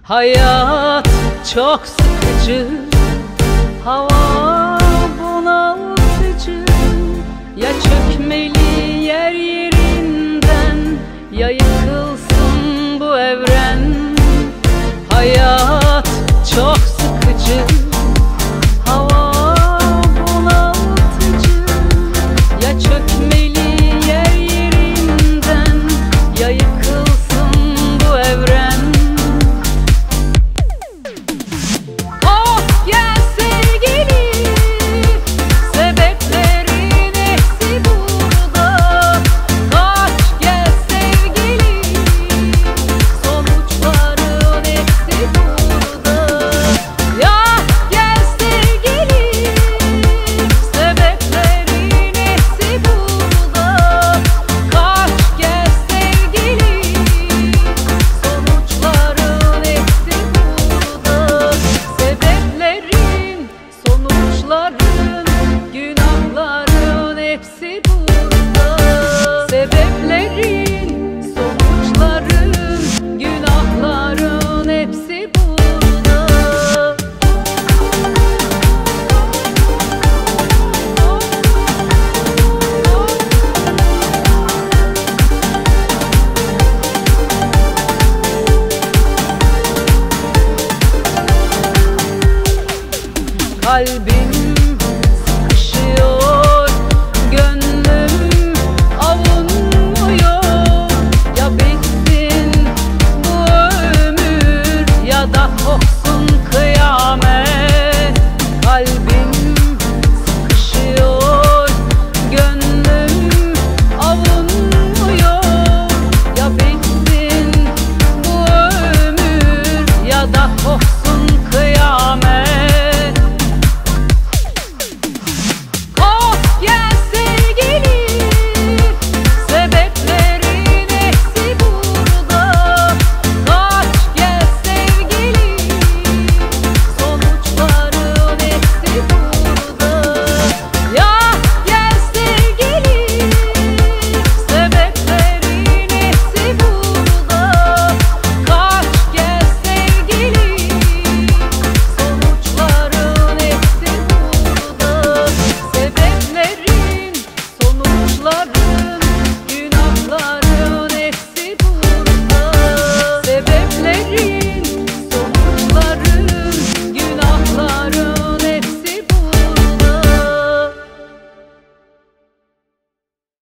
Hayat çok sıkıcı, hava bunaltıcı. Ya çökmeli yer yerinden, ya yıkılsın bu evren. Hayat çok sıkıcı, hava bunaltıcı. Ya çökmeli yer yerinden, ya yıkılsın bu evren. Günahların hepsi burada. Sebeplerin, sonuçların, günahların hepsi burada. Kalbim